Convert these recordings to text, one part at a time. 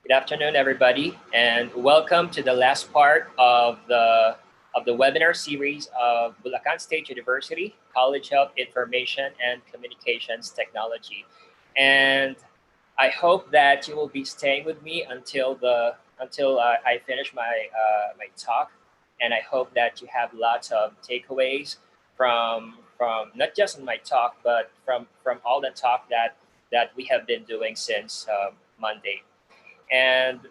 Good afternoon, everybody, and welcome to the last part of the webinar series of Bulacan State University College of Information and Communications Technology. And I hope that you will be staying with me until I finish my talk, and I hope that you have lots of takeaways from not just in my talk, but from all the talk that we have been doing since Monday. And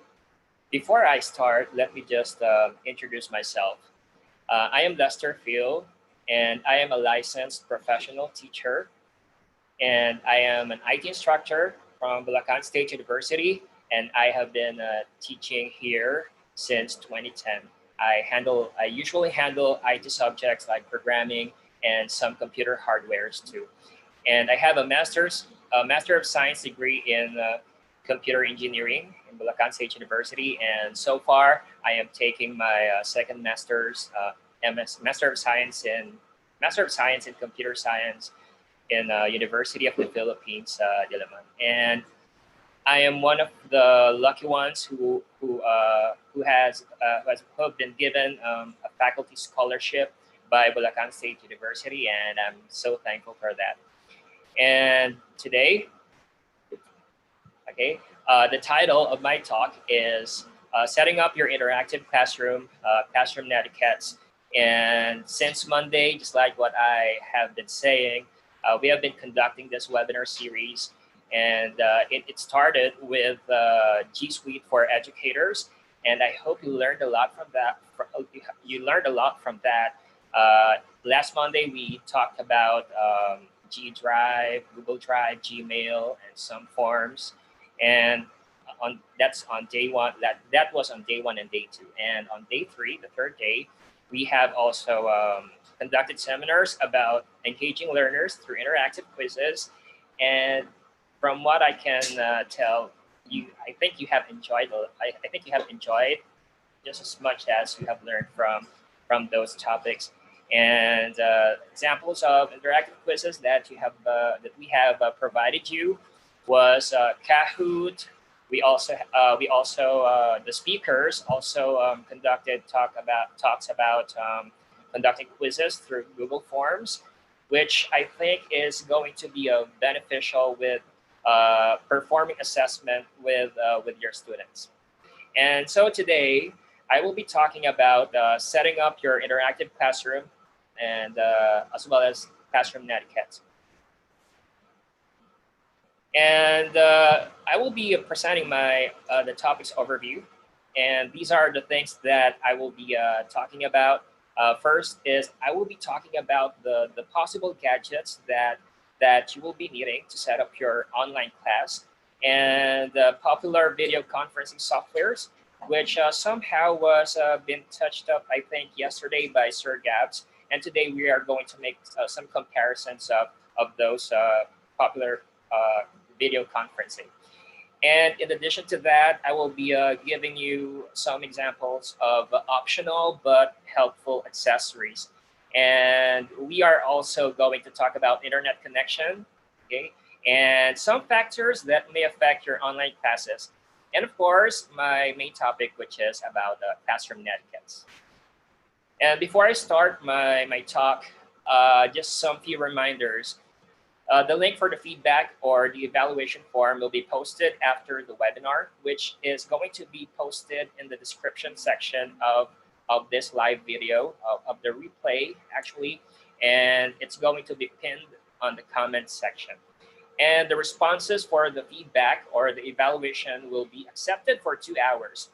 before I start, let me just introduce myself. I am Lester Field, and I am a licensed professional teacher, and I am an IT instructor from Bulacan State University, and I have been teaching here since 2010. I usually handle IT subjects like programming and some computer hardwares too. And I have a Master of Science degree in computer engineering in Bulacan State University. And so far, I am taking my second master's, Master of Science in Computer Science in University of the Philippines, Diliman. And I am one of the lucky ones who have been given a faculty scholarship by Bulacan State University, and I'm so thankful for that. And today, okay, the title of my talk is Setting Up Your Interactive Classroom, Classroom Netiquettes. And since Monday, just like what I have been saying, we have been conducting this webinar series, and it started with G Suite for educators, and I hope you learned a lot from that. You learned a lot from that. Last Monday, we talked about G Drive, Google Drive, Gmail, and some forms, and that's on day one. That was on day 1 and day 2, and on day 3, the third day, we have also conducted seminars about engaging learners through interactive quizzes. And from what I can tell, I think you have enjoyed. I think you have enjoyed just as much as you have learned from those topics. And examples of interactive quizzes that we have provided you was Kahoot. We also the speakers also conducted talks about conducting quizzes through Google Forms, which I think is going to be beneficial with performing assessment with your students. And so today I will be talking about setting up your interactive classroom, and as well as classroom netiquette. And I will be presenting the topics overview, and these are the things that I will be talking about. First is I will be talking about the possible gadgets that you will be needing to set up your online class, and popular video conferencing softwares, which somehow was been touched up, I think, yesterday by Sir Gabs. And today we are going to make some comparisons of those popular video conferencing. And in addition to that, I will be giving you some examples of optional but helpful accessories. And we are also going to talk about internet connection, okay, and some factors that may affect your online classes. And of course, my main topic, which is about classroom netiquettes. And before I start my talk, just some few reminders. The link for the feedback or the evaluation form will be posted after the webinar, which is going to be posted in the description section of this live video, of the replay, actually, and it's going to be pinned on the comments section. And the responses for the feedback or the evaluation will be accepted for 2 hours.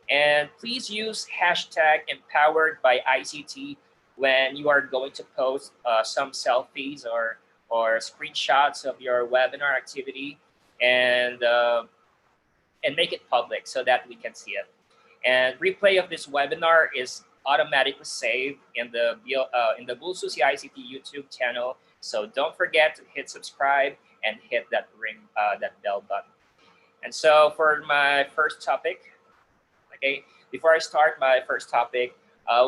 And please use hashtag empowered by ICT when you are going to post some selfies or screenshots of your webinar activity, and make it public so that we can see it. And replay of this webinar is automatically saved in the BulSU-CICT YouTube channel. So don't forget to hit subscribe and hit that bell button. And so for my first topic, okay, before I start my first topic,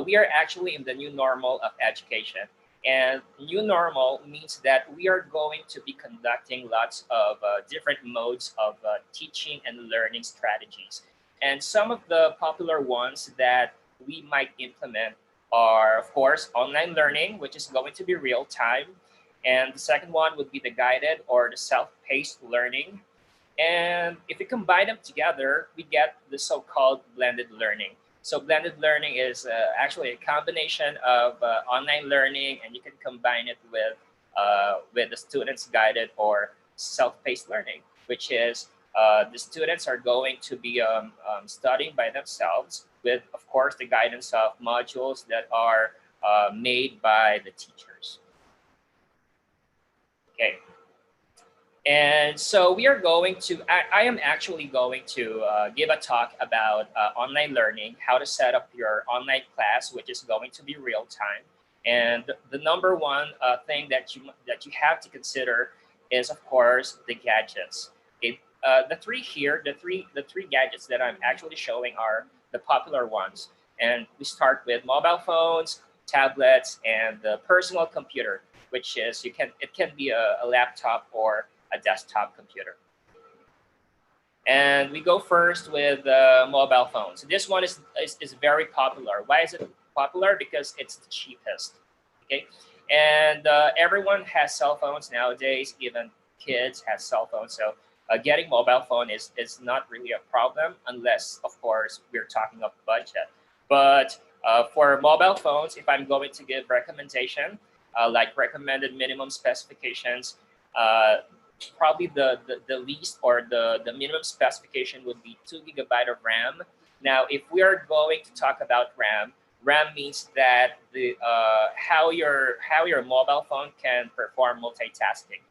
we are actually in the new normal of education. And new normal means that we are going to be conducting lots of different modes of teaching and learning strategies. And some of the popular ones that we might implement are, of course, online learning, which is going to be real time. And the second one would be the guided or the self-paced learning. And if we combine them together, we get the so-called blended learning. So blended learning is actually a combination of online learning, and you can combine it with the students guided or self-paced learning, which is the students are going to be studying by themselves with, of course, the guidance of modules that are made by the teachers. Okay. And so we are going to, I am actually going to give a talk about online learning, how to set up your online class, which is going to be real time. And the number one thing that you have to consider is, of course, the gadgets. The three here, the three gadgets that I'm actually showing are the popular ones. And we start with mobile phones, tablets, and the personal computer, which is it can be a laptop or a desktop computer. And we go first with mobile phones. This one is very popular. Why is it popular? Because it's the cheapest. Okay, and everyone has cell phones nowadays. Even kids have cell phones. So getting mobile phone is not really a problem unless, of course, we're talking of budget. But for mobile phones, if I'm going to give recommendation, like recommended minimum specifications, probably the least or the minimum specification would be 2 GB of RAM. Now, if we are going to talk about RAM means that the how your mobile phone can perform multitasking.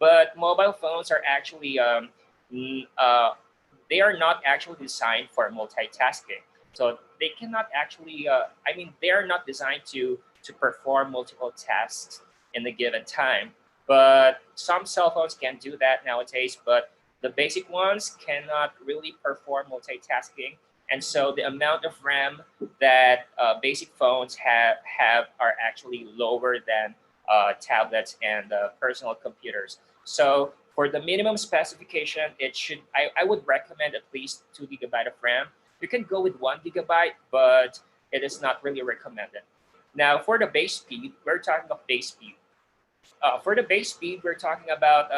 But mobile phones are actually they are not actually designed for multitasking. So they cannot actually I mean, they are not designed to perform multiple tasks in a given time. But some cell phones can do that nowadays, but the basic ones cannot really perform multitasking. And so the amount of RAM that basic phones have are actually lower than tablets and personal computers. So for the minimum specification, I would recommend at least 2 GB of RAM. You can go with 1 GB, but it is not really recommended. Now, for the base speed, we're talking about base speed. For the base speed, we're talking about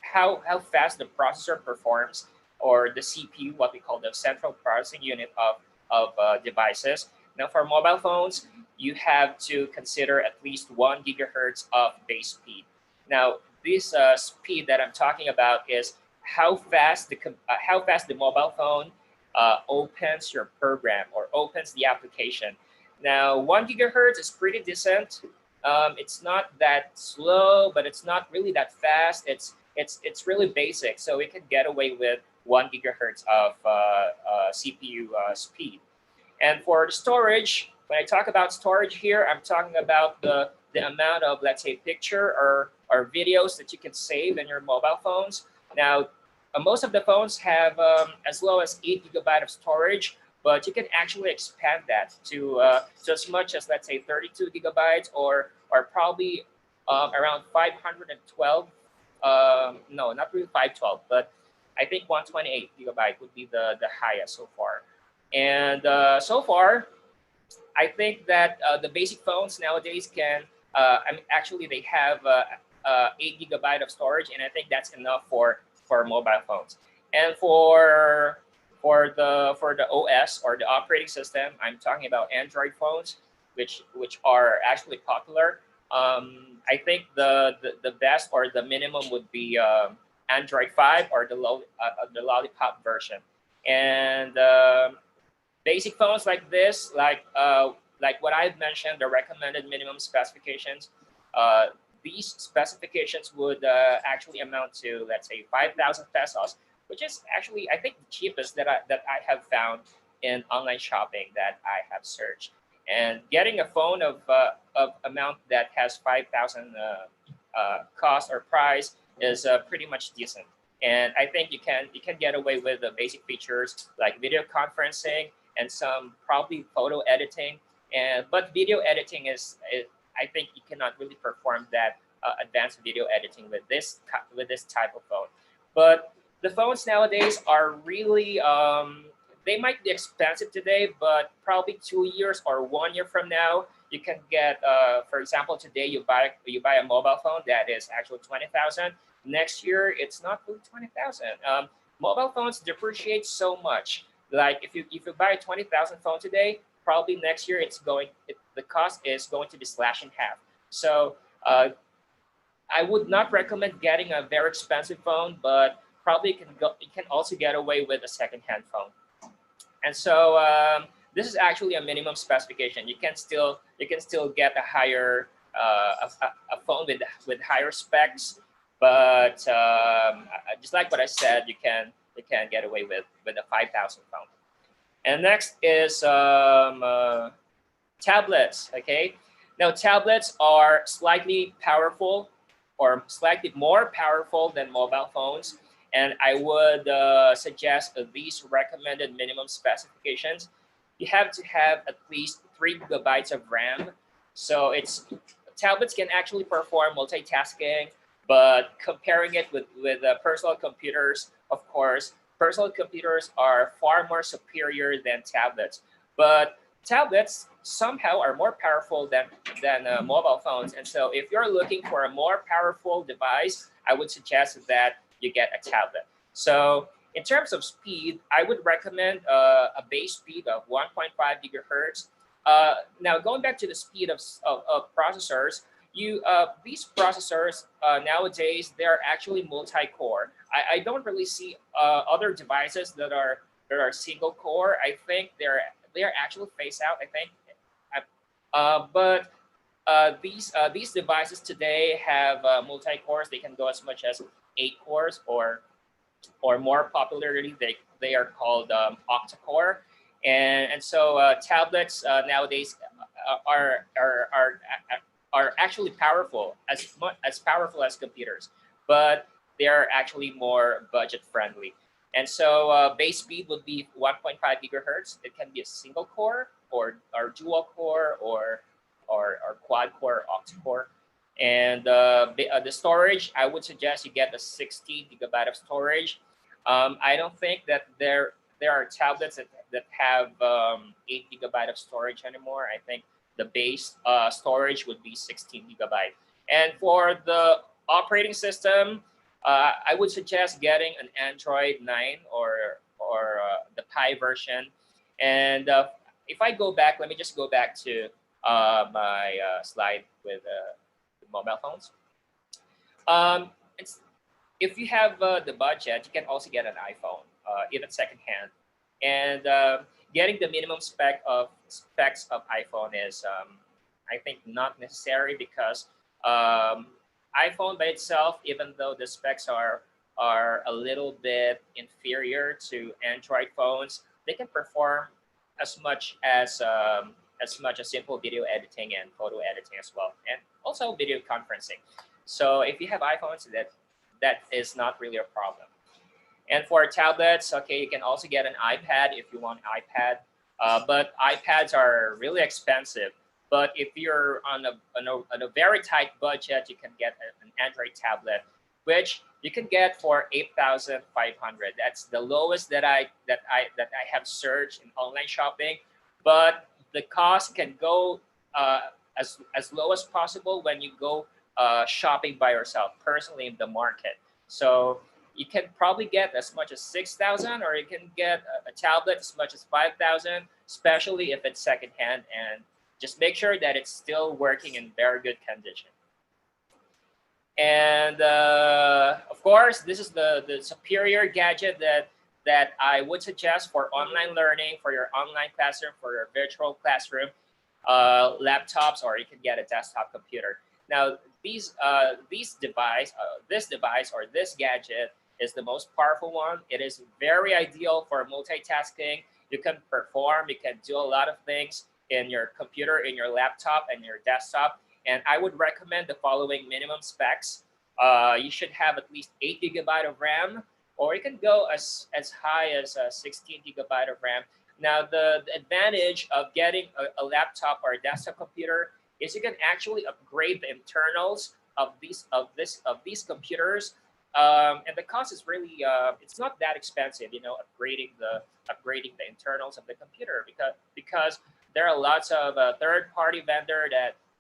how fast the processor performs, or the CPU, what we call the central processing unit of devices. Now, for mobile phones, you have to consider at least 1 gigahertz of base speed. Now, this speed that I'm talking about is how fast the mobile phone opens your program or opens the application. Now, 1 gigahertz is pretty decent. It's not that slow, but it's not really that fast. It's really basic, so we can get away with 1 gigahertz of CPU speed. And for the storage, when I talk about storage here, I'm talking about the amount of, let's say, picture or videos that you can save in your mobile phones. Now, most of the phones have as low as 8 gigabyte of storage, but you can actually expand that to as much as, let's say, 32 gigabytes or probably around 512. No, not really 512, but I think 128 gigabyte would be the highest so far. And so far, I think that the basic phones nowadays can, I mean, actually they have 8 gigabyte of storage, and I think that's enough for mobile phones. And for the OS or the operating system, I'm talking about Android phones, which are actually popular. I think the best or the minimum would be Android 5 or the Lollipop version. And basic phones like this, like what I've mentioned, the recommended minimum specifications, these specifications would actually amount to, let's say, 5,000 pesos, which is actually, I think, the cheapest that I have found in online shopping that I have searched. And getting a phone of amount that has 5,000 cost or price is pretty much decent. And I think you can get away with the basic features like video conferencing and some probably photo editing. But video editing is I think you cannot really perform that advanced video editing with this type of phone. But the phones nowadays are really they might be expensive today, but probably 2 years or 1 year from now, you can get, for example, today you buy a mobile phone that is actually 20,000. Next year, it's not really 20,000. Mobile phones depreciate so much. Like if you buy a 20,000 phone today, probably next year the cost is going to be slashed in half. So I would not recommend getting a very expensive phone, but probably you can also get away with a second-hand phone. And so this is actually a minimum specification. You can still get a higher a phone with higher specs, but just like what I said, you can get away with a 5,000 phone. And next is tablets. Okay, now tablets are slightly powerful or slightly more powerful than mobile phones. And I would suggest these recommended minimum specifications. You have to have at least 3 GB of RAM. So tablets can actually perform multitasking, but comparing it with personal computers, of course, personal computers are far more superior than tablets. But tablets somehow are more powerful than mobile phones. And so if you're looking for a more powerful device, I would suggest that you get a tablet. So in terms of speed, I would recommend a base speed of 1.5 gigahertz. Now going back to the speed of processors, these processors nowadays, they're actually multi-core. I don't really see other devices that are single core. I think they're actually phased out, I think. But these devices today have multi-cores. They can go as much as 8 cores, or more popularly, they are called octa-core. And so tablets nowadays are actually powerful, as powerful as computers, but they're actually more budget friendly. And so base speed would be 1.5 gigahertz. It can be a single core or dual core or quad core, octa core. And the storage, I would suggest you get a 60 GB of storage. I don't think that there are tablets that have 8 GB of storage anymore. I think the base storage would be 16 GB. And for the operating system, I would suggest getting an Android 9 or the Pi version. And if I go back, let me just go back to my slide with the mobile phones. If you have the budget, you can also get an iPhone, even secondhand. And getting the minimum specs of iPhone is, I think, not necessary, because iPhone by itself, even though the specs are a little bit inferior to Android phones, they can perform as much as simple video editing and photo editing as well, and also video conferencing. So if you have iPhones, that is not really a problem. And for tablets, okay, you can also get an iPad if you want an iPad, but iPads are really expensive. But if you're on a very tight budget, you can get an Android tablet, which you can get for 8,500. That's the lowest that I have searched in online shopping. But the cost can go as low as possible when you go shopping by yourself, personally in the market. So you can probably get as much as 6,000, or you can get a tablet as much as 5,000, especially if it's secondhand, and just make sure that it's still working in very good condition. And of course, this is the superior gadget that I would suggest for online learning, for your online classroom, for your virtual classroom, laptops, or you can get a desktop computer. Now, this device or this gadget is the most powerful one. It is very ideal for multitasking. You can perform, you can do a lot of things in your computer, in your laptop, and your desktop. And I would recommend the following minimum specs. You should have at least 8 GB of RAM, or you can go as high as 16 GB of RAM. Now, the advantage of getting a laptop or a desktop computer is you can actually upgrade the internals of these computers, and the cost is really it's not that expensive, you know, upgrading the internals of the computer, because there are lots of third-party vendor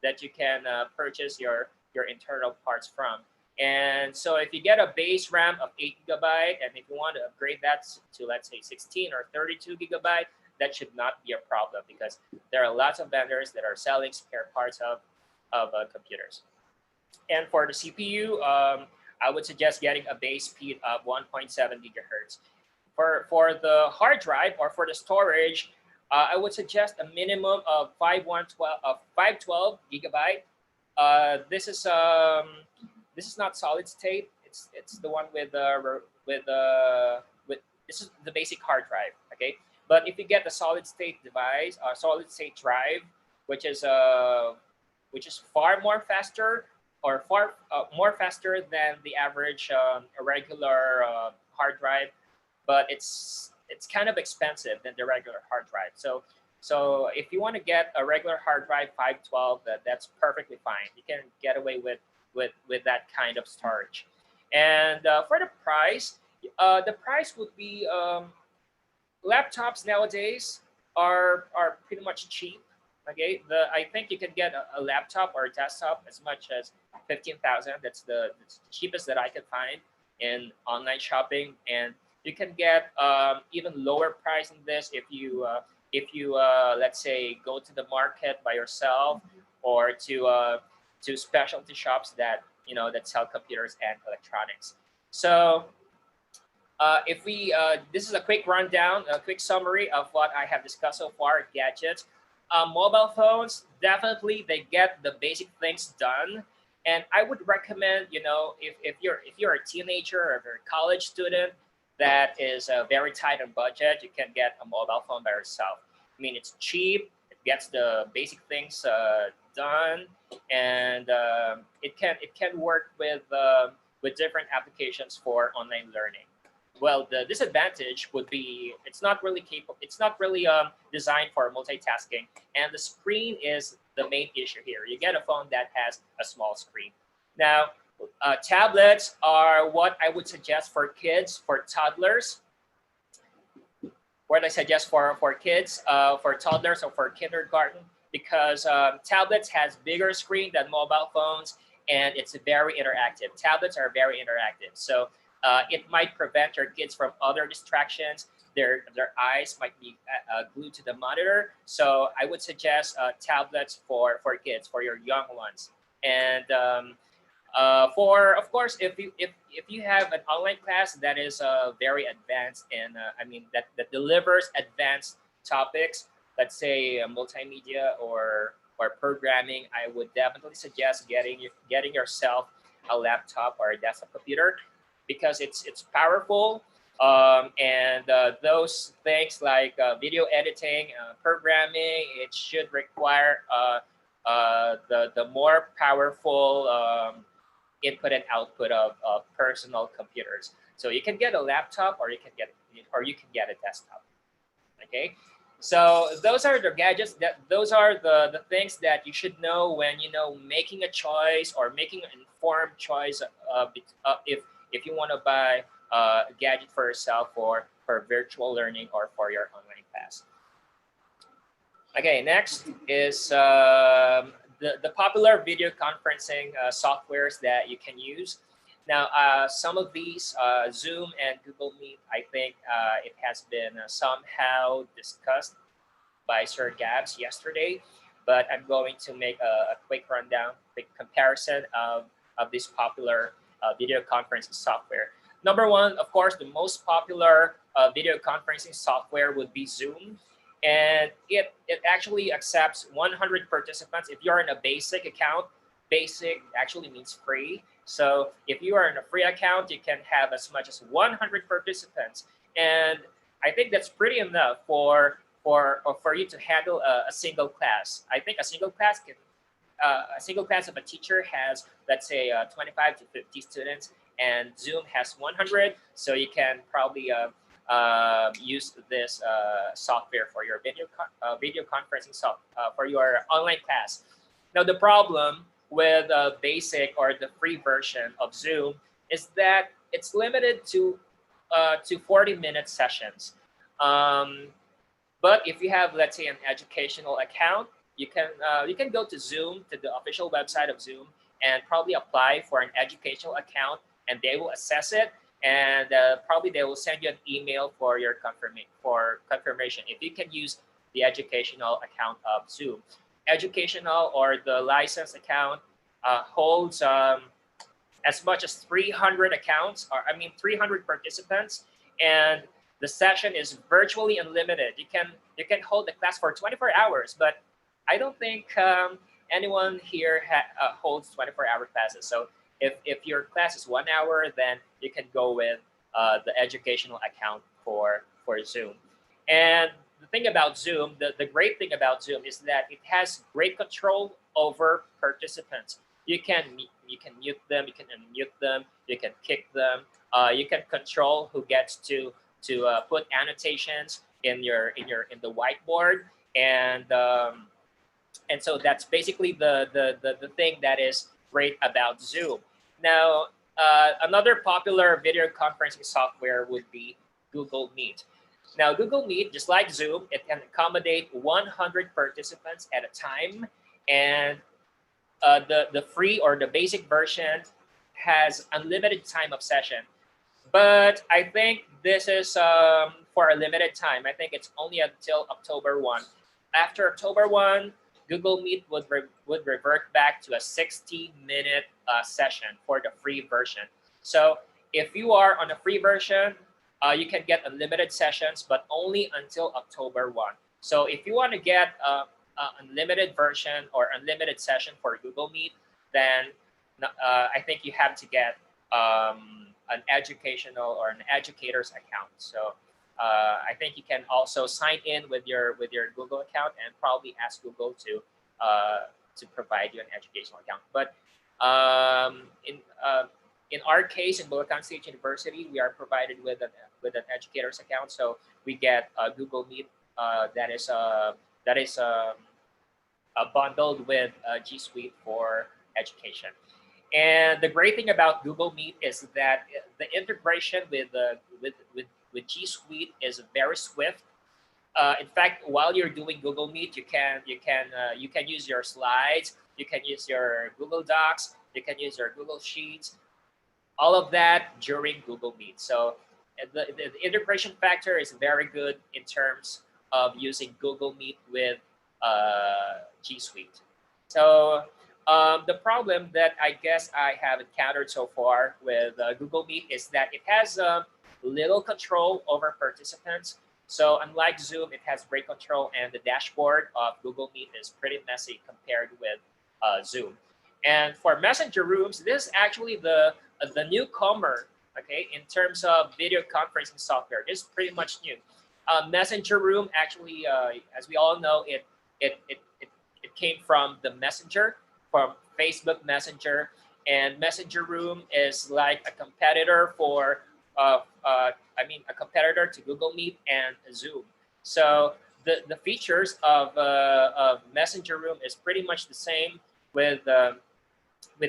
that you can purchase your internal parts from. And so if you get a base RAM of 8 GB, and if you want to upgrade that to, let's say, 16 or 32 GB, that should not be a problem, because there are lots of vendors that are selling spare parts of computers. And for the CPU, I would suggest getting a base speed of 1.7 gigahertz. For the hard drive or for the storage, I would suggest a minimum of 512 gigabyte. This is not solid state. It's the one with this is the basic hard drive. Okay, but if you get the solid state device, solid state drive, which is far more faster, or far more faster than the average regular hard drive, but it's kind of expensive than the regular hard drive. So if you want to get a regular hard drive 512, that's perfectly fine. You can get away with that kind of storage. And for the price would be, laptops nowadays are pretty much cheap. Okay, I think you can get a laptop or a desktop as much as 15,000. That's the cheapest that I could find in online shopping, and you can get even lower price than this if you let's say go to the market by yourself, or to specialty shops that that sell computers and electronics. So if we this is a quick rundown, a quick summary of what I have discussed so far. Gadgets, mobile phones, definitely they get the basic things done, and I would recommend, if you're a teenager or if you're a college student that is very tight on budget, you can get a mobile phone by yourself. I mean, it's cheap, it gets the basic things done, and it can work with different applications for online learning. Well, the disadvantage would be it's not really capable. It's not really designed for multitasking, and the screen is the main issue here. You get a phone that has a small screen. Now, tablets are what I would suggest for kids, for toddlers. What I suggest for kids, for toddlers or for kindergarten, because tablets has bigger screen than mobile phones, and it's very interactive. Tablets are very interactive, so it might prevent your kids from other distractions. Their eyes might be glued to the monitor. So I would suggest tablets for kids, for your young ones. And for, of course, if you have an online class that is very advanced, and that delivers advanced topics, let's say multimedia or programming, I would definitely suggest getting yourself a laptop or a desktop computer, because it's powerful, and those things like video editing, programming, it should require the more powerful input and output of personal computers. So you can get a laptop, or you can get a desktop. Okay, so those are the gadgets. Those are the things that you should know when making a choice, or making an informed choice if you want to buy a gadget for yourself, for virtual learning, or for your online class. Okay, next is the popular video conferencing softwares that you can use. Now, some of these, Zoom and Google Meet, I think it has been somehow discussed by Sir Gabs yesterday, but I'm going to make a quick rundown, quick comparison of this popular video conferencing software. Number one, of course, the most popular video conferencing software would be Zoom, and it actually accepts 100 participants. If you're in a basic account, basic actually means free. So if you are in a free account, you can have as much as 100 participants, and I think that's pretty enough for you to handle a single class. I think a single class of a teacher has, let's say, 25 to 50 students, and Zoom has 100. So you can probably use this software for your video conferencing for your online class. Now, the problem with basic or the free version of Zoom is that it's limited to 40-minute sessions. Um, but if you have, let's say, an educational account, you can go to Zoom, to the official website of Zoom, and probably apply for an educational account, and they will assess it, and probably they will send you an email for your confirmation if you can use the educational account of Zoom. Educational or the license account holds as much as 300 accounts, or I mean 300 participants, and the session is virtually unlimited. You can hold the class for 24 hours, but I don't think anyone here holds 24-hour classes. So if your class is 1 hour, then you can go with the educational account for Zoom. And the thing about Zoom, the great thing about Zoom is that it has great control over participants. You can mute them, you can unmute them, you can kick them. You can control who gets to put annotations in the whiteboard, and so that's basically the thing that is great about Zoom. Now, another popular video conferencing software would be Google Meet. Now, Google Meet, just like Zoom, it can accommodate 100 participants at a time, and the free or the basic version has unlimited time of session. But I think this is for a limited time. I think it's only until October 1. After October 1, Google Meet would revert back to a 60-minute session for the free version. So if you are on a free version, you can get unlimited sessions, but only until October 1. So if you want to get unlimited version or unlimited session for Google Meet, then I think you have to get an educational or an educator's account. So I think you can also sign in with your Google account and probably ask Google to provide you an educational account. But in our case, in Bulacan State University, we are provided with an educator's account, so we get Google Meet that is bundled with G Suite for education. And the great thing about Google Meet is that the integration with G Suite is very swift. In fact, while you're doing Google Meet, you can use your slides, you can use your Google Docs, you can use your Google Sheets, all of that during Google Meet. So the integration factor is very good in terms of using Google Meet with G Suite. So the problem that I guess I have encountered so far with Google Meet is that it has little control over participants. So unlike Zoom, it has great control, and the dashboard of Google Meet is pretty messy compared with Zoom. And for Messenger Rooms, this is actually the newcomer, okay, in terms of video conferencing software. This is pretty much new. Messenger Room actually, as we all know, it came from the Messenger, from Facebook Messenger, and Messenger Room is like a competitor for, a competitor to Google Meet and Zoom. So the features of Messenger Room is pretty much the same with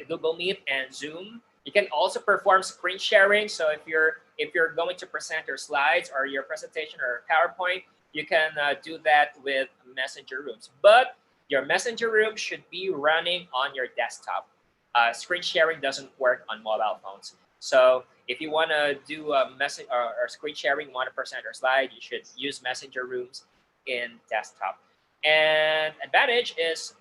Google Meet and Zoom. You can also perform screen sharing. So if you're going to present your slides or your presentation or PowerPoint, you can do that with Messenger Rooms. But your Messenger Room should be running on your desktop. Screen sharing doesn't work on mobile phones. So if you want to do a message or screen sharing, want to present your slide, you should use Messenger Rooms in desktop. And advantage is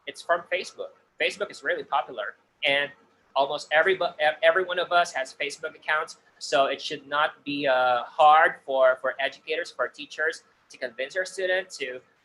it's from Facebook. Facebook is really popular, and almost every one of us has Facebook accounts. So it should not be hard for educators, for teachers to convince their students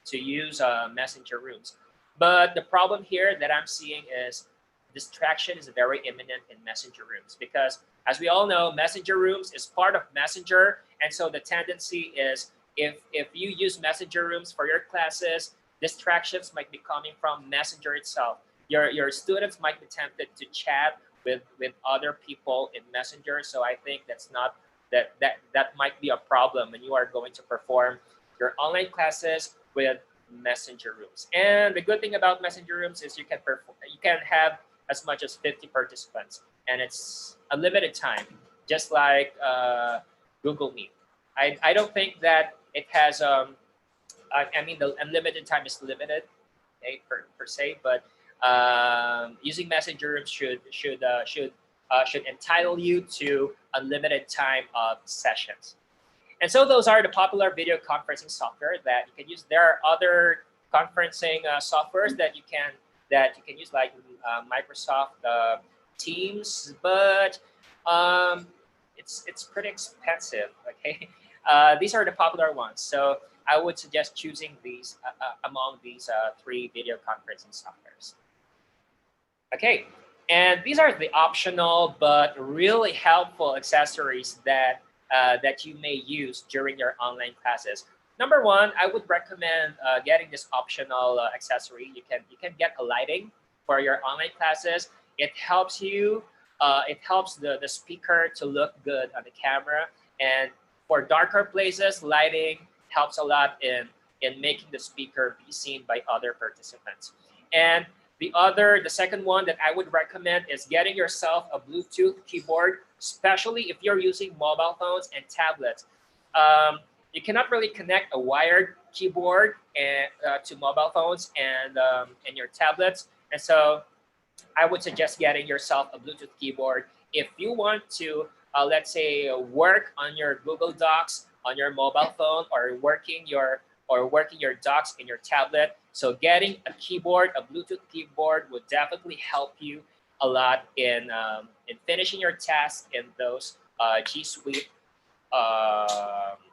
to use Messenger Rooms. But the problem here that I'm seeing is distraction is very imminent in Messenger Rooms, because as we all know, Messenger Rooms is part of Messenger. And so the tendency is if you use Messenger Rooms for your classes, distractions might be coming from Messenger itself. Your students might be tempted to chat with other people in Messenger. So I think that might be a problem when you are going to perform your online classes with messenger rooms. And the good thing about messenger rooms is you can have as much as 50 participants, and it's a limited time, just like Google Meet. I don't think that it has I mean the unlimited time is limited, okay, per se, but using messenger rooms should entitle you to unlimited time of sessions. And so those are the popular video conferencing software that you can use. There are other conferencing softwares that you can use, like Microsoft Teams, but it's pretty expensive. Okay, these are the popular ones. So I would suggest choosing these among these three video conferencing softwares. Okay, and these are the optional but really helpful accessories that that you may use during your online classes. Number one, I would recommend getting this optional accessory. You can get a lighting for your online classes. It helps you. It helps the speaker to look good on the camera. And for darker places, lighting helps a lot in making the speaker be seen by other participants. And the second one that I would recommend is getting yourself a Bluetooth keyboard, especially if you're using mobile phones and tablets. You cannot really connect a wired keyboard to mobile phones and your tablets. And so I would suggest getting yourself a Bluetooth keyboard if you want to, let's say, work on your Google Docs on your mobile phone, or working your docs in your tablet. So getting a keyboard, a Bluetooth keyboard, would definitely help you a lot in finishing your tasks in those G Suite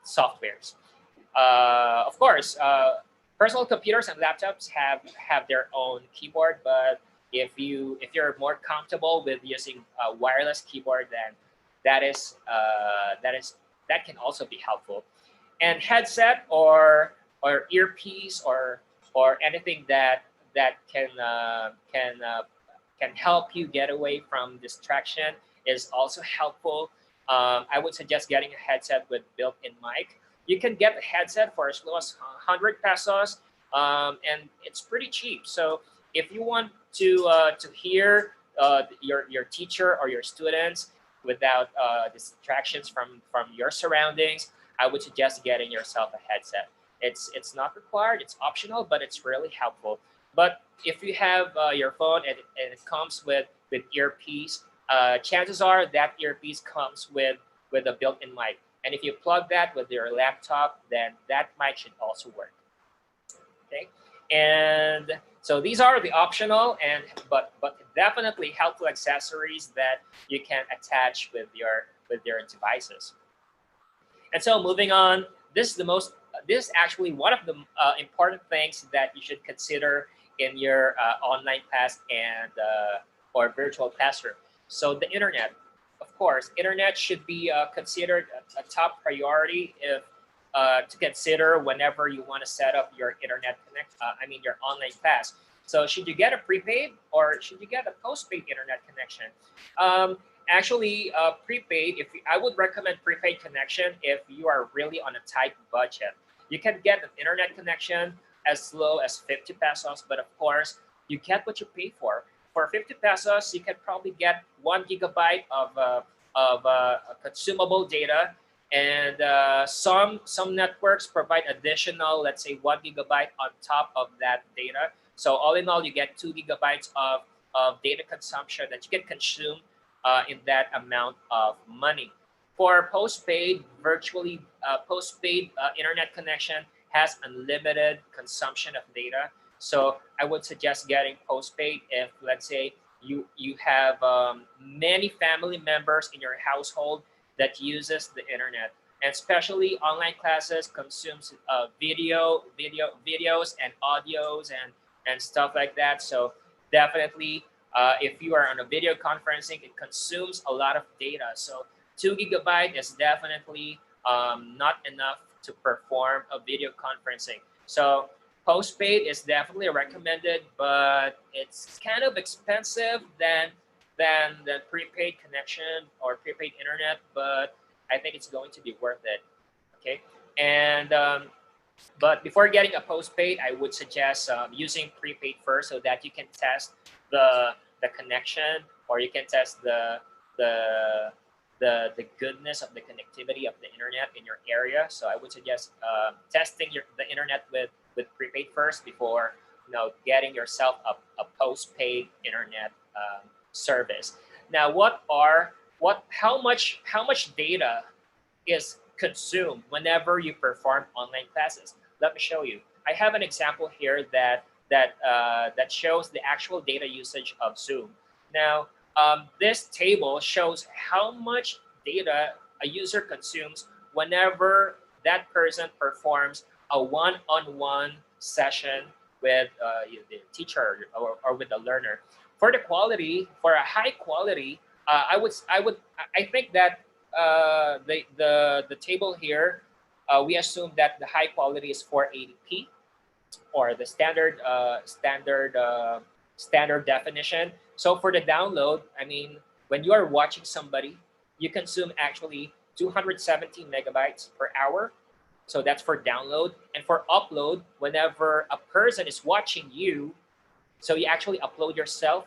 softwares. Of course, personal computers and laptops have their own keyboard, but if you're more comfortable with using a wireless keyboard, then that can also be helpful. And headset or earpiece or anything that can help you get away from distraction is also helpful. I would suggest getting a headset with built-in mic. You can get a headset for as low as 100 pesos, and it's pretty cheap. So if you want to hear your teacher or your students without distractions from your surroundings, I would suggest getting yourself a headset. It's not required, it's optional, but it's really helpful. But if you have your phone and it comes with earpiece, chances are that earpiece comes with a built-in mic. And if you plug that with your laptop, then that mic should also work. Okay, and so these are the optional but definitely helpful accessories that you can attach with your devices. And so moving on, this is actually one of the important things that you should consider in your online class and or virtual classroom. So the internet, of course, internet should be considered a top priority to consider whenever you want to set up your internet your online class. So should you get a prepaid or should you get a postpaid internet connection? Actually, prepaid. I would recommend prepaid connection if you are really on a tight budget. You can get an internet connection as low as 50 pesos, but of course, you get what you pay for. For 50 pesos, you can probably get 1 gigabyte of consumable data, and some networks provide additional, let's say, 1 gigabyte on top of that data. So all in all, you get 2 gigabytes of data consumption that you can consume in that amount of money. For postpaid, postpaid internet connection has unlimited consumption of data. So I would suggest getting postpaid if, let's say, you have many family members in your household that uses the internet, and especially online classes consumes videos and audios and stuff like that. So definitely, if you are on a video conferencing, it consumes a lot of data. So 2 gigabyte is definitely not enough to perform a video conferencing. So postpaid is definitely recommended, but it's kind of expensive than the prepaid connection or prepaid internet, but I think it's going to be worth it. Okay, and But before getting a postpaid, I would suggest using prepaid first so that you can test the connection, or you can test the the goodness of the connectivity of the internet in your area. So I would suggest testing the internet with prepaid first before getting yourself a postpaid internet service. Now, how much data is consumed whenever you perform online classes? Let me show you. I have an example here that shows the actual data usage of Zoom. Now, this table shows how much data a user consumes whenever that person performs a one-on-one session with the teacher or with the learner. For the quality, for a high quality, I think that the table here, we assume that the high quality is 480p, or the standard definition. So for the download, I mean, when you are watching somebody, you consume actually 270 megabytes per hour. So that's for download. And for upload, whenever a person is watching you, so you actually upload yourself,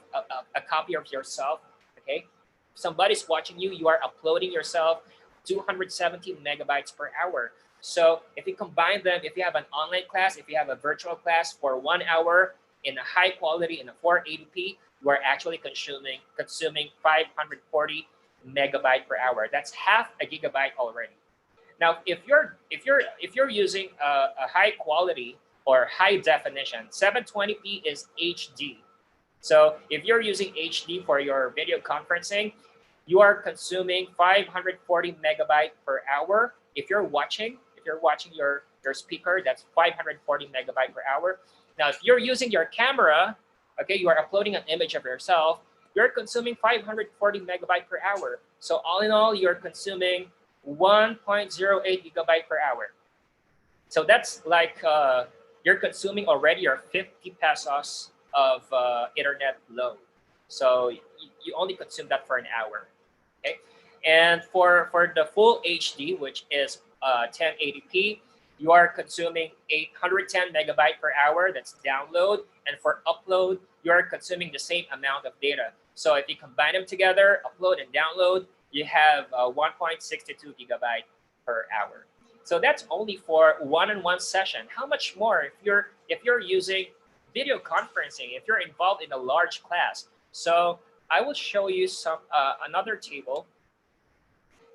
a copy of yourself, okay? Somebody's watching you, you are uploading yourself, 270 megabytes per hour. So if you combine them, if you have an online class, if you have a virtual class for 1 hour in a high quality in a 480p, you are actually consuming 540 megabyte per hour. That's half a gigabyte already. Now, if you're using a high quality or high definition, 720p is HD. So if you're using HD for your video conferencing, you are consuming 540 megabyte per hour. If you're watching your speaker, that's 540 megabyte per hour. Now, if you're using your camera, okay, you are uploading an image of yourself, you're consuming 540 megabyte per hour. So all in all, you're consuming 1.08 gigabyte per hour. So that's like you're consuming already your 50 pesos of internet load. So you only consume that for an hour. Okay, and for the full HD, which is 1080p, you are consuming 810 megabyte per hour. That's download, and for upload, you are consuming the same amount of data. So if you combine them together, upload and download, you have 1.62 gigabyte per hour. So that's only for one-on-one session. How much more if you're using video conferencing, if you're involved in a large class? So I will show you some another table.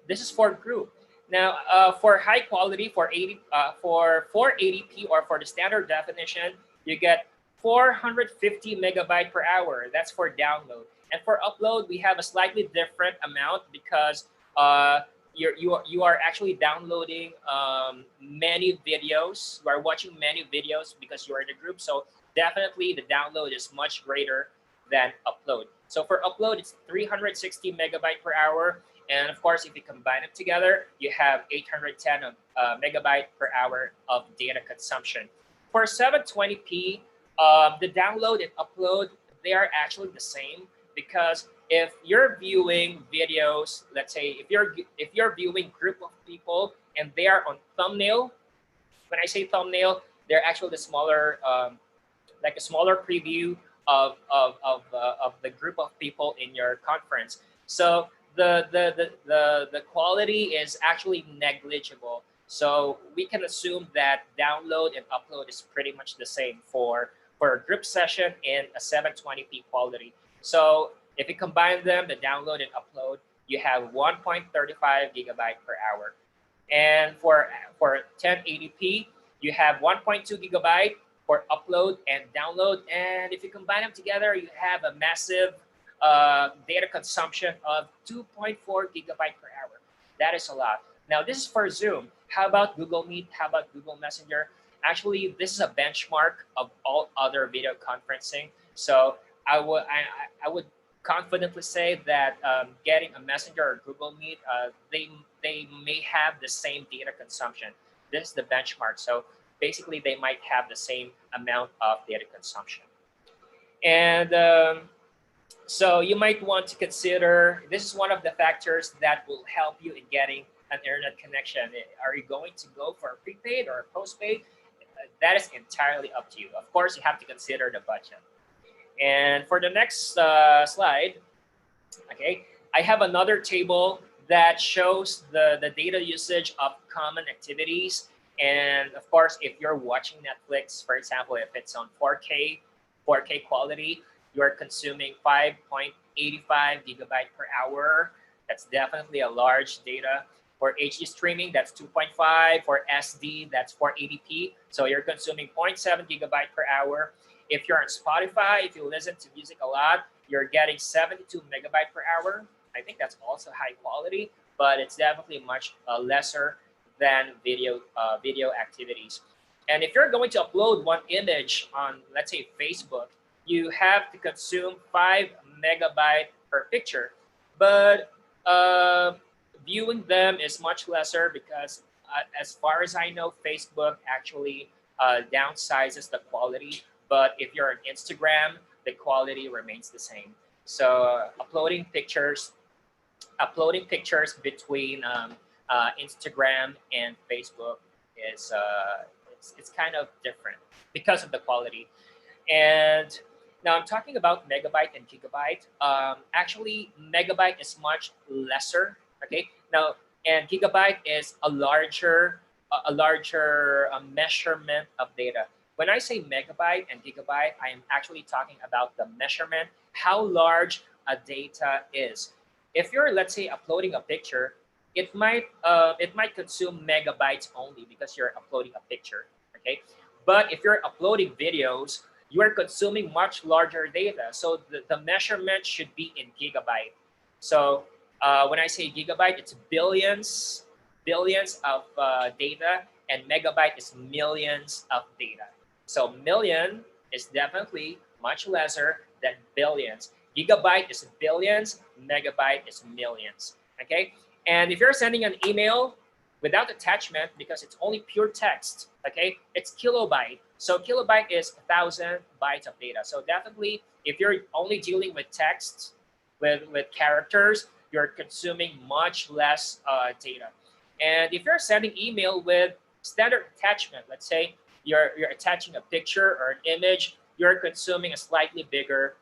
This is for group. Now, for high quality, for 480p or for the standard definition, you get 450 megabyte per hour. That's for download. And for upload, we have a slightly different amount because you are actually downloading many videos. You are watching many videos because you are in a group. So definitely the download is much greater than upload. So for upload, it's 360 megabyte per hour. And of course, if you combine them together, you have 810 megabyte per hour of data consumption. For 720p, the download and upload, they are actually the same, because if you're viewing videos, let's say if you're viewing group of people and they are on thumbnail, when I say thumbnail, they're actually the smaller, like a smaller preview of the group of people in your conference. So the quality is actually negligible. So we can assume that download and upload is pretty much the same for a group session in a 720p quality. So if you combine them, the download and upload, you have 1.35 gigabyte per hour. And for 1080p, you have 1.2 gigabyte for upload and download. And if you combine them together, you have a massive data consumption of 2.4 gigabyte per hour. That is a lot. Now, this is for Zoom. How about Google Meet? How about Google Messenger? Actually, this is a benchmark of all other video conferencing. So I would confidently say that getting a Messenger or Google Meet, they may have the same data consumption. This is the benchmark. So basically, they might have the same amount of data consumption. And so you might want to consider, this is one of the factors that will help you in getting an internet connection. Are you going to go for a prepaid or a postpaid? that is entirely up to you. Of course, you have to consider the budget. And for the next slide, okay, I have another table that shows the data usage of common activities. And of course, if you're watching Netflix, for example, if it's on 4K quality, you're consuming 5.85 gigabyte per hour. That's definitely a large data. For HD streaming, that's 2.5. For SD, that's 480p. So you're consuming 0.7 gigabyte per hour. If you're on Spotify, if you listen to music a lot, you're getting 72 megabyte per hour. I think that's also high quality, but it's definitely much lesser than video activities. And if you're going to upload one image on, let's say, Facebook, you have to consume 5 megabyte per picture. But viewing them is much lesser because as far as I know, Facebook actually downsizes the quality. But if you're on Instagram, the quality remains the same. So uploading pictures between Instagram and Facebook is it's kind of different because of the quality. And now I'm talking about megabyte and gigabyte. Actually, megabyte is much lesser. Okay. Now, and gigabyte is a larger measurement of data. When I say megabyte and gigabyte, I am actually talking about the measurement, how large a data is. If you're, let's say, uploading a picture, it might consume megabytes only because you're uploading a picture. Okay. But if you're uploading videos, you are consuming much larger data. So the measurement should be in gigabyte. So when I say gigabyte, it's billions of data, and megabyte is millions of data. So million is definitely much lesser than billions. Gigabyte is billions, megabyte is millions. Okay, and if you're sending an email without attachment, because it's only pure text, okay, it's kilobyte. So kilobyte is 1,000 bytes of data. So definitely, if you're only dealing with text, with characters, you're consuming much less data. And if you're sending email with standard attachment, let's say you're attaching a picture or an image, you're consuming a slightly bigger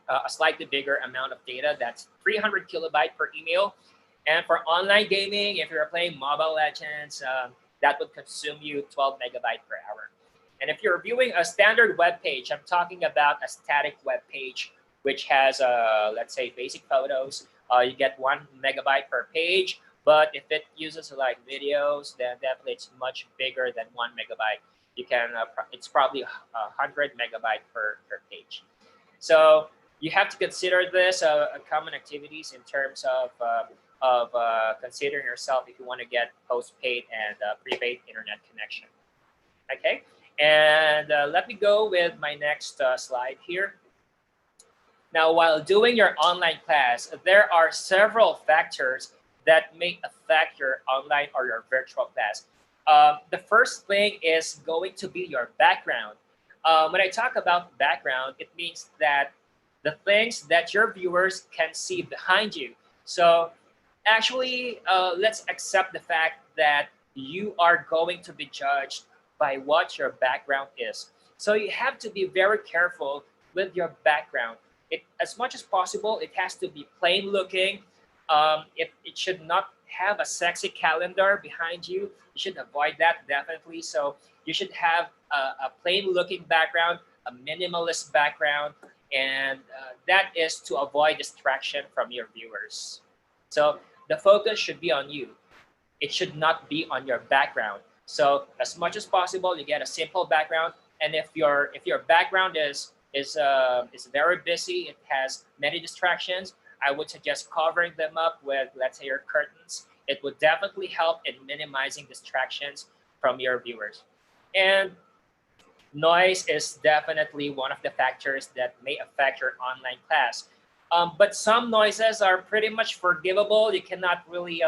amount of data. That's 300 kilobyte per email. And for online gaming, if you're playing Mobile Legends, that would consume you 12 megabyte per hour. And if you're viewing a standard web page, I'm talking about a static web page, which has, let's say, basic photos. You get 1 megabyte per page. But if it uses like videos, then definitely it's much bigger than 1 megabyte. It's probably 100 megabyte per page. So you have to consider this common activities in terms of considering yourself if you want to get postpaid and prepaid internet connection. Okay, and let me go with my next slide here. Now, while doing your online class, there are several factors that may affect your online or your virtual class. The first thing is going to be your background. When I talk about background, it means that the things that your viewers can see behind you. So actually, let's accept the fact that you are going to be judged by what your background is. So you have to be very careful with your background. As much as possible, it has to be plain looking. It should not have a sexy calendar behind you. You should avoid that definitely. So you should have a plain looking background, a minimalist background, and that is to avoid distraction from your viewers. So the focus should be on you. It should not be on your background. So as much as possible, you get a simple background. And if your background is very busy, it has many distractions, I would suggest covering them up with, let's say, your curtains. It would definitely help in minimizing distractions from your viewers. And noise is definitely one of the factors that may affect your online class. But some noises are pretty much forgivable. You cannot really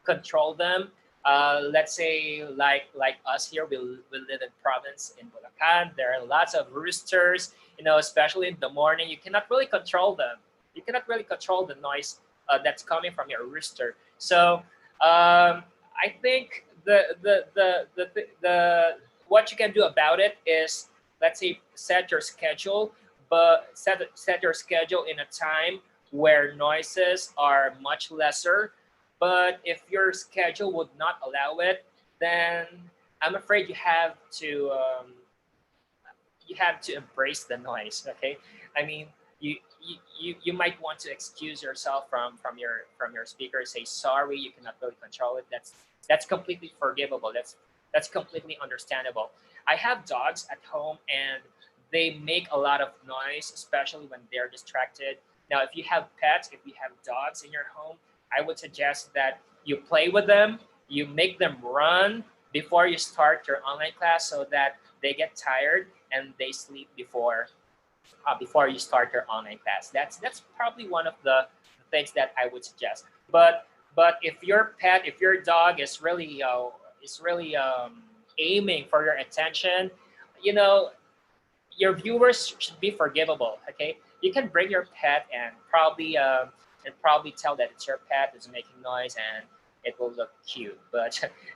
control them. Let's say like us here, we live in province in Bulacan. There are lots of roosters, especially in the morning. You cannot really control them. You cannot really control the noise that's coming from your rooster. So I think the what you can do about it is, let's say, set your schedule, but set your schedule in a time where noises are much lesser. But if your schedule would not allow it, then I'm afraid you have to embrace the noise. Okay, I mean, you might want to excuse yourself from your speaker, say sorry, you cannot really control it. That's completely forgivable. That's completely understandable. I have dogs at home, and they make a lot of noise, especially when they're distracted. Now, if you have pets, if you have dogs in your home, I would suggest that you play with them, you make them run before you start your online class, so that they get tired and they sleep before you start your online class. That's probably one of the things that I would suggest. But if your pet, if your dog is really aiming for your attention, you know, your viewers should be forgivable. Okay, you can bring your pet and probably tell that it's your pet that's making noise, and it will look cute. But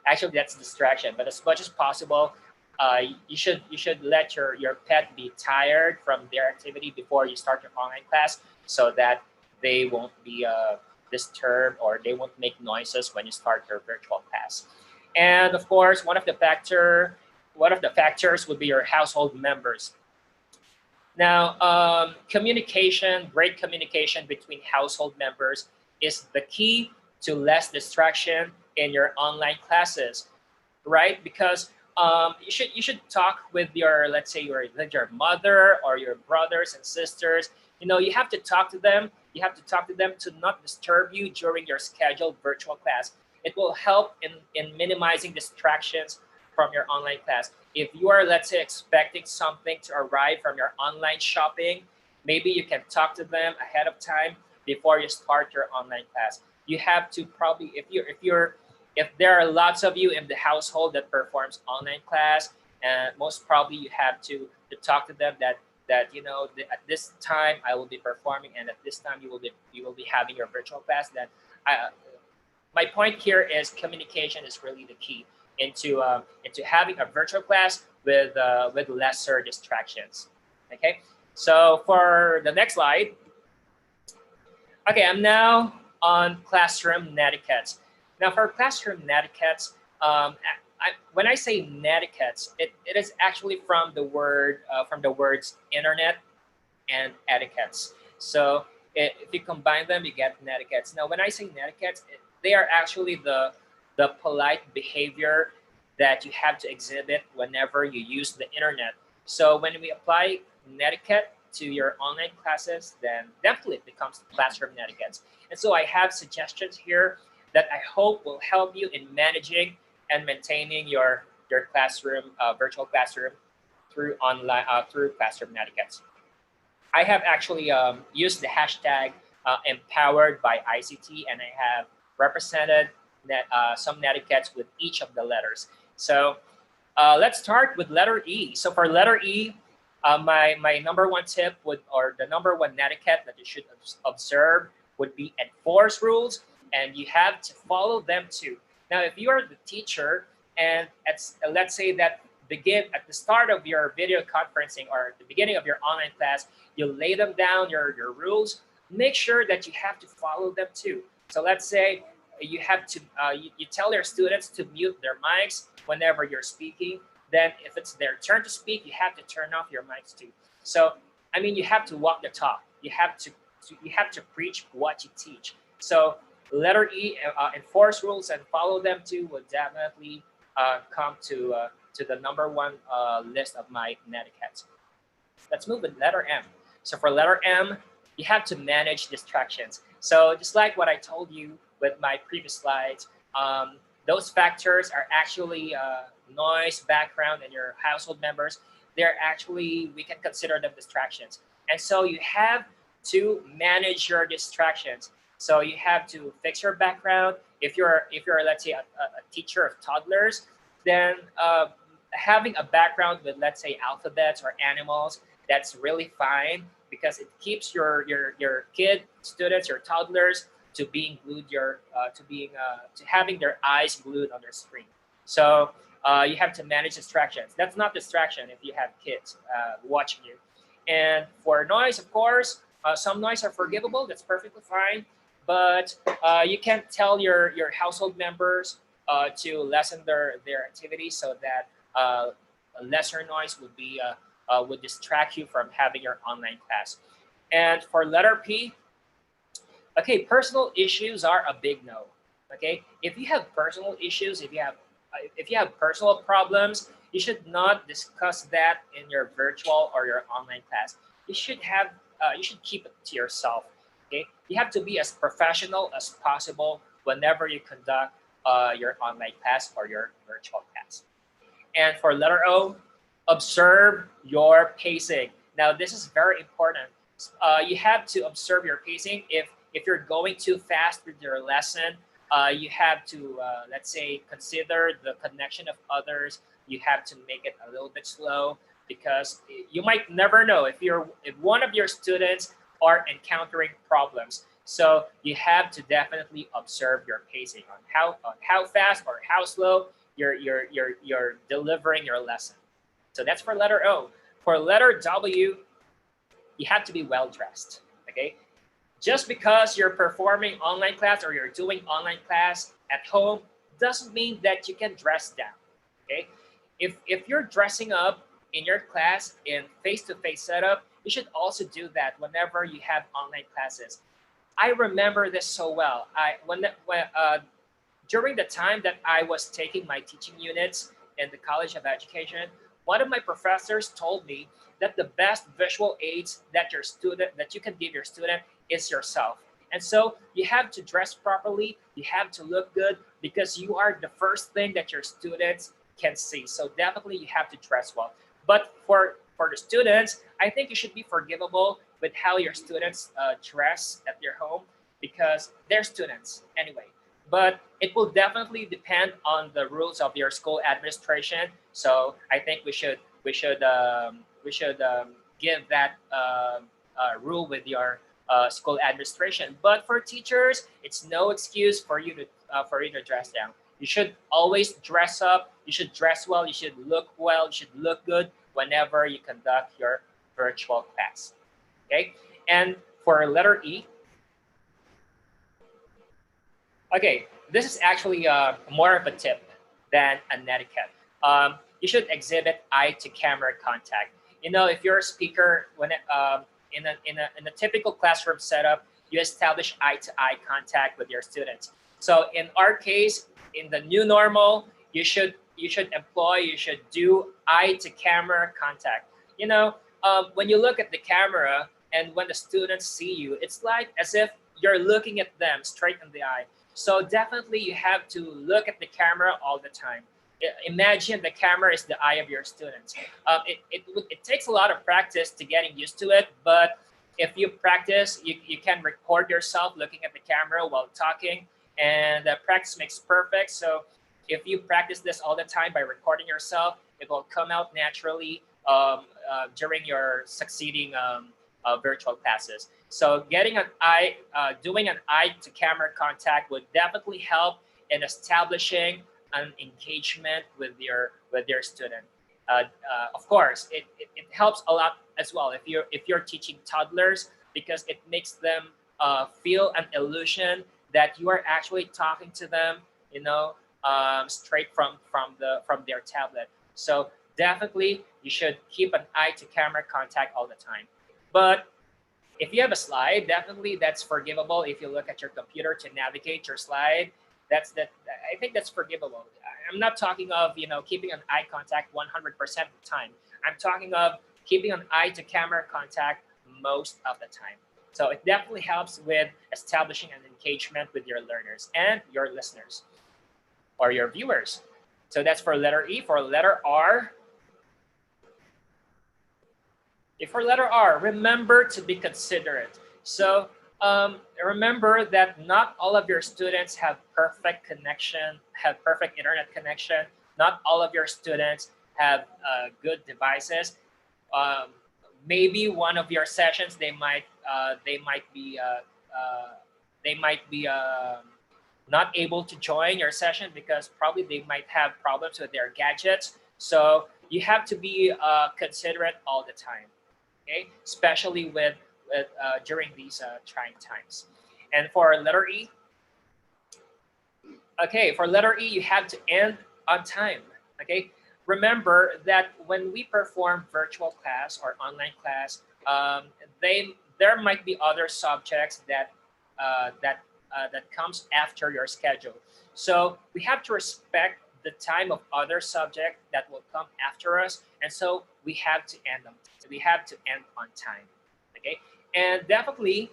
actually, that's distraction. But as much as possible, you should let your pet be tired from their activity before you start your online class, so that they won't be disturbed, or they won't make noises when you start your virtual class. And of course, one of the factors would be your household members. Now, great communication between household members is the key to less distraction in your online classes, right? Because you should talk with your, let's say, your mother or your brothers and sisters. You know, you have to talk to them. You have to talk to them to not disturb you during your scheduled virtual class. It will help in minimizing distractions from your online class. If you are, let's say, expecting something to arrive from your online shopping, maybe you can talk to them ahead of time before you start your online class. You have to probably, if there are lots of you in the household that performs online class, and most probably you have to talk to them that at this time I will be performing, and at this time you will be having your virtual class. Then I, my point here is communication is really the key into having a virtual class with lesser distractions. Okay, so for the next slide, okay, I'm now on classroom netiquettes. Now for classroom netiquettes, when I say netiquettes, it is actually from the words internet and etiquettes. So if you combine them, you get netiquettes. Now, when I say netiquettes, they are actually the polite behavior that you have to exhibit whenever you use the internet. So when we apply netiquette to your online classes, then definitely it becomes classroom netiquettes. And so I have suggestions here that I hope will help you in managing and maintaining your classroom, virtual classroom through classroom netiquettes. I have actually used the hashtag empowered by ICT, and I have represented some netiquettes with each of the letters. So let's start with letter E. So for letter E, my number one tip or the number one netiquette that you should observe would be enforce rules, and you have to follow them too. Now, if you are the teacher, and let's say that begin at the start of your video conferencing or at the beginning of your online class, you lay them down, your rules, make sure that you have to follow them too. So let's say you have to, you tell your students to mute their mics whenever you're speaking. Then if it's their turn to speak, you have to turn off your mics too. So, I mean, you have to walk the talk. You have to preach what you teach. So letter E, enforce rules and follow them too, would definitely come to the number one list of my netiquettes. Let's move with letter M. So for letter M, you have to manage distractions. So just like what I told you with my previous slides, those factors are actually noise, background, and your household members. They're actually, we can consider them distractions. And so you have to manage your distractions. So you have to fix your background. If you're let's say a teacher of toddlers, then having a background with, let's say, alphabets or animals, that's really fine, because it keeps your kid students, your toddlers, to being glued to having their eyes glued on their screen. So You have to manage distractions. That's not distraction if you have kids watching you. And for noise, of course, some noise are forgivable. That's perfectly fine. But you can't tell your household members to lessen their activities so that lesser noise would distract you from having your online class. And for letter P, okay, personal issues are a big no. Okay, if you have personal issues, if you have personal problems, you should not discuss that in your virtual or your online class. You should keep it to yourself. Okay, you have to be as professional as possible whenever you conduct your online class or your virtual class. And for letter O, observe your pacing. Now, this is very important. You have to observe your pacing. If you're going too fast with your lesson, you have to, let's say, consider the connection of others. You have to make it a little bit slow because you might never know if one of your students are encountering problems. So you have to definitely observe your pacing on how fast or how slow you're delivering your lesson. So that's for letter O. For letter W, you have to be well dressed. Okay, just because you're performing online class or you're doing online class at home doesn't mean that you can dress down. Okay, if you're dressing up in your class in face-to-face setup, you should also do that whenever you have online classes. I remember this so well. During the time that I was taking my teaching units in the College of Education, one of my professors told me that the best visual aids that you can give your student is yourself. And so you have to dress properly, you have to look good because you are the first thing that your students can see. So definitely you have to dress well. But for the students, I think you should be forgivable with how your students dress at their home because they're students anyway. But it will definitely depend on the rules of your school administration. So I think we should give that rule with your school administration. But for teachers, it's no excuse for you to dress down. You should always dress up. You should dress well. You should look well. You should look good whenever you conduct your virtual class. Okay. And for letter E, okay, this is actually more of a tip than a netiquette. You should exhibit eye-to-camera contact. You know, if you're a speaker, in a typical classroom setup, you establish eye-to-eye contact with your students. So in our case, in the new normal, you should do eye-to-camera contact. You know, when you look at the camera and when the students see you, it's like as if you're looking at them straight in the eye. So definitely you have to look at the camera all the time. Imagine the camera is the eye of your students. It takes a lot of practice to getting used to it, but if you practice, you can record yourself looking at the camera while talking, and practice makes perfect. So if you practice this all the time by recording yourself, it will come out naturally during your succeeding virtual classes. So doing an eye to camera contact would definitely help in establishing an engagement with your student. Of course, it helps a lot as well if you're teaching toddlers because it makes them feel an illusion that you are actually talking to them, you know, straight from their tablet. So definitely you should keep an eye to camera contact all the time. But if you have a slide, definitely that's forgivable. If you look at your computer to navigate your slide, I think that's forgivable. I'm not talking of keeping an eye contact 100% of the time. I'm talking of keeping an eye to camera contact most of the time. So it definitely helps with establishing an engagement with your learners and your listeners or your viewers. So that's for letter E. For letter R, remember to be considerate. So remember that not all of your students have perfect internet connection. Not all of your students have good devices. Maybe one of your sessions they might be not able to join your session because probably they might have problems with their gadgets. So you have to be considerate all the time, okay? Especially with during these trying times. And for letter E, okay, for letter E, you have to end on time, okay? Remember that when we perform virtual class or online class, there might be other subjects that comes after your schedule. So we have to respect the time of other subject that will come after us, and so we have to end them. We have to end on time, okay? And definitely,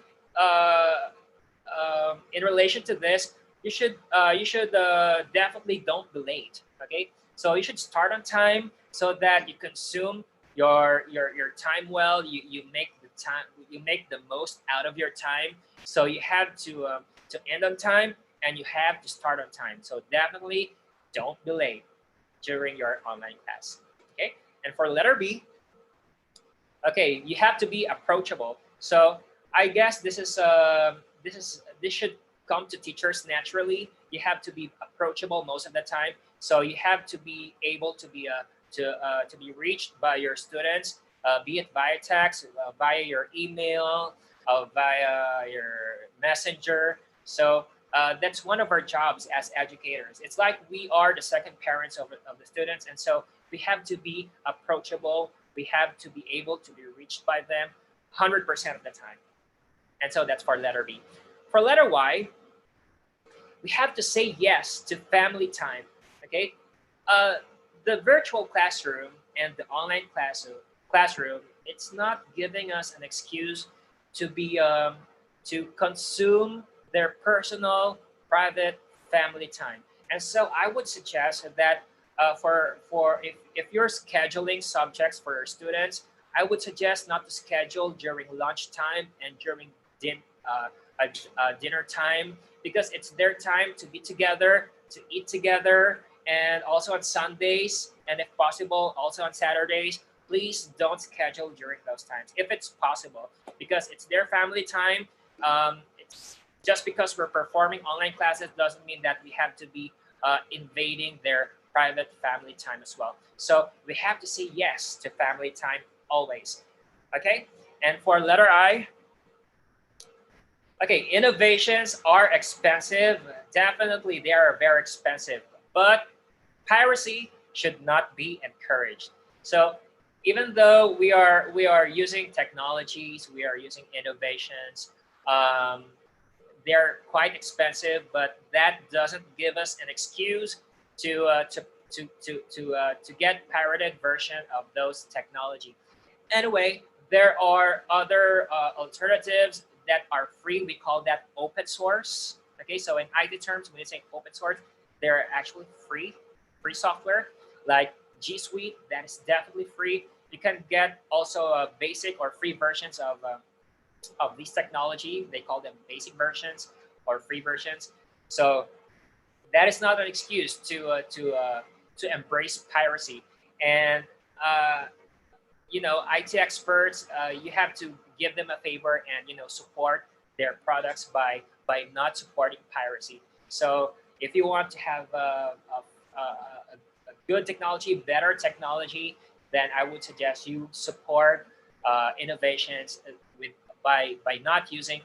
in relation to this, you should definitely don't be late. Okay, so you should start on time so that you consume your time well. You make the time, you make the most out of your time. So you have to end on time and you have to start on time. So definitely don't be late during your online class. Okay, and for letter B, okay, you have to be approachable. So I guess this should come to teachers naturally. You have to be approachable most of the time. So you have to be able to be reached by your students, be it via text, via your email, via your messenger. So that's one of our jobs as educators. It's like we are the second parents of the students, and so we have to be approachable. We have to be able to be reached by them 100% of the time. And so that's for letter B. For letter Y, we have to say yes to family time. Okay, the virtual classroom and the online classroom, it's not giving us an excuse to be to consume their personal, private family time. And so I would suggest that for if you're scheduling subjects for your students, I would suggest not to schedule during lunchtime and during din, uh, dinner time, because it's their time to be together, to eat together, and also on Sundays, and if possible, also on Saturdays. Please don't schedule during those times if it's possible, because it's their family time. It's just because we're performing online classes doesn't mean that we have to be invading their private family time as well. So we have to say yes to family time always. Okay, and for letter I, okay, innovations are expensive. Definitely, they are very expensive, but piracy should not be encouraged. So even though we are using technologies, we are using innovations, um, they're quite expensive, but that doesn't give us an excuse to get pirated version of those technology. Anyway, there are other alternatives that are free. We call that open source. Okay, so in IT terms, when you say open source, they're actually free software like G Suite. That is definitely free. You can get also basic or free versions of this technology. They call them basic versions or free versions. So that is not an excuse to embrace piracy. And IT experts, you have to give them a favor and support their products by not supporting piracy. So if you want to have a good technology, better technology, then I would suggest you support innovations with by not using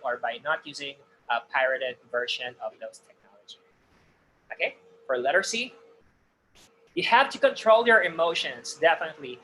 a pirated version of those technology. Okay, for letter C, you have to control your emotions. Definitely,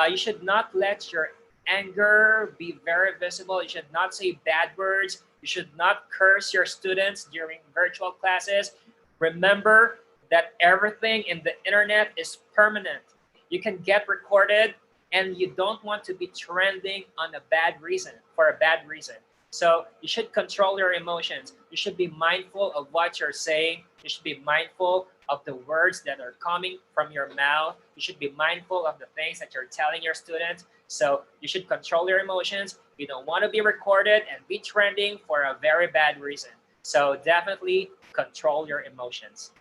you should not let your anger be very visible. You should not say bad words. You should not curse your students during virtual classes. Remember that everything in the internet is permanent. You can get recorded, and you don't want to be trending on a bad reason for a bad reason. So you should control your emotions. You should be mindful of what you're saying. You should be mindful of the words that are coming from your mouth. You should be mindful of the things that you're telling your students. So you should control your emotions. You don't want to be recorded and be trending for a very bad reason. So definitely control your emotions.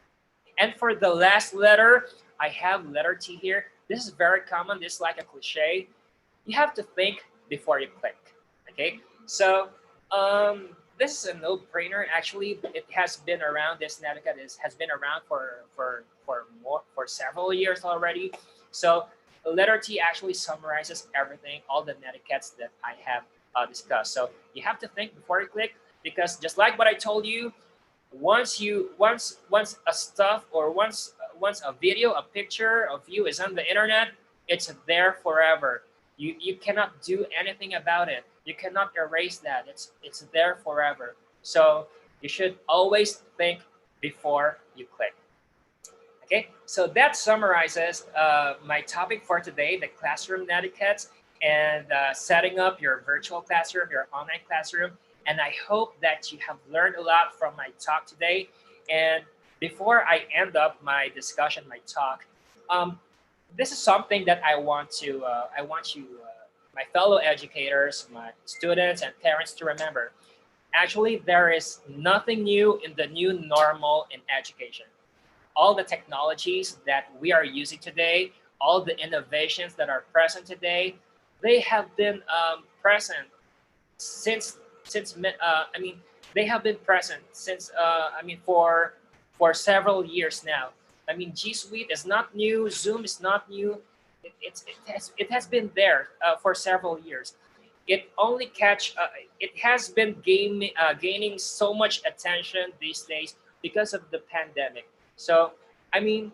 And for the last letter, I have letter T here. This is very common. This is like a cliche. You have to think before you click. Okay, so this is a no-brainer. Actually, it has been around. This Netiquette has been around for several years already. So letter T actually summarizes everything, all the Netiquettes that I have discussed. So you have to think before you click, because just like what I told you, once a stuff, or once a video, a picture of you is on the internet, it's there forever. You cannot do anything about it. You cannot erase that. It's there forever. So you should always think before you click. Okay, so that summarizes my topic for today, the classroom netiquettes, and setting up your virtual classroom, your online classroom. And I hope that you have learned a lot from my talk today. And before I end up my discussion, my talk, this is something that I want you, my fellow educators, my students and parents to remember. Actually, there is nothing new in the new normal in education. All the technologies that we are using today, all the innovations that are present today, they have been present since I mean, they have been present since for several years now. I mean, G Suite is not new, Zoom is not new. It has been there for several years. It only it has been gaining so much attention these days because of the pandemic. So, I mean,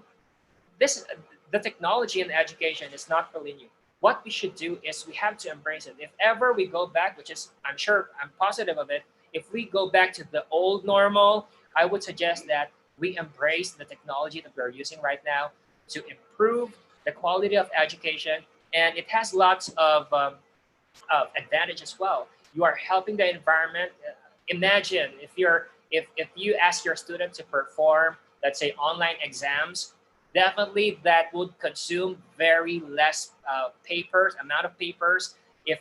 this the technology in education is not really new. What we should do is we have to embrace it. If ever we go back, which is I'm sure, I'm positive of it, if we go back to the old normal, I would suggest that we embrace the technology that we're using right now to improve the quality of education. And it has lots of advantage as well. You are helping the environment. Imagine if you ask your student to perform, let's say, online exams, definitely that would consume very less amount of papers. If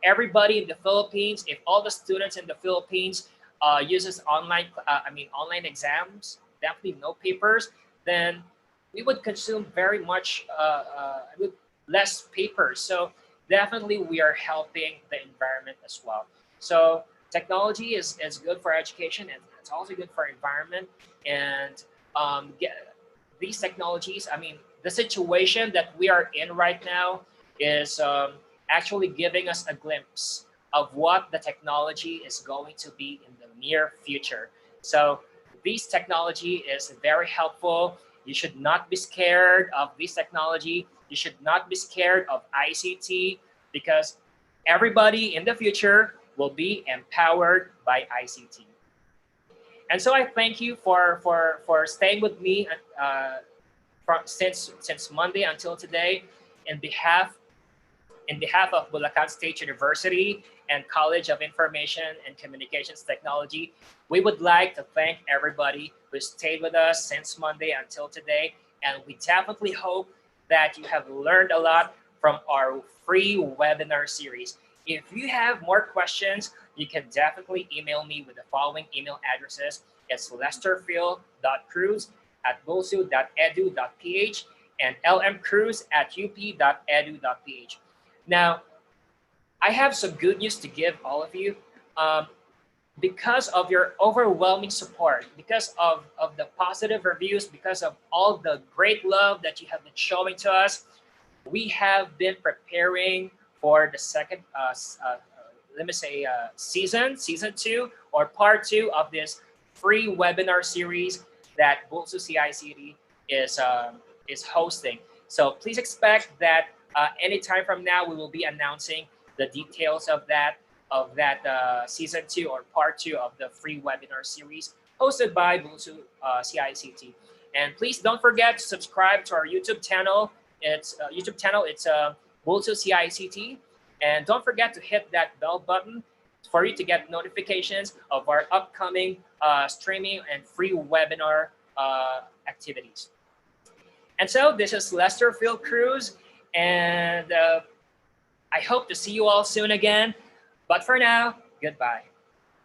everybody in the Philippines, if all the students in the Philippines uses online exams, definitely no papers, then we would consume very much less papers. So definitely we are helping the environment as well. So technology is good for education, and it's also good for environment. And these technologies, I mean, the situation that we are in right now is actually giving us a glimpse of what the technology is going to be in the near future. So this technology is very helpful. You should not be scared of this technology. You should not be scared of ICT, because everybody in the future will be empowered by ICT. And so I thank you for staying with me since Monday until today. In behalf of Bulacan State University and College of Information and Communications Technology, we would like to thank everybody who stayed with us since Monday until today. And we definitely hope that you have learned a lot from our free webinar series. If you have more questions, you can definitely email me with the following email addresses. It's lesterfield.cruz@bulsu.edu.ph and lmcruz@up.edu.ph. Now, I have some good news to give all of you. Um, because of your overwhelming support, because of the positive reviews, because of all the great love that you have been showing to us, we have been preparing for the second, let me say, season two, or part two of this free webinar series that BulSU-CICT is hosting. So please expect that anytime from now we will be announcing the details of that season two, or part two of the free webinar series hosted by BulSU-CICT. And please don't forget to subscribe to our YouTube channel. It's BulSU-CICT. And don't forget to hit that bell button for you to get notifications of our upcoming streaming and free webinar activities. And so this is Lester Field Cruz, and I hope to see you all soon again. But for now, goodbye.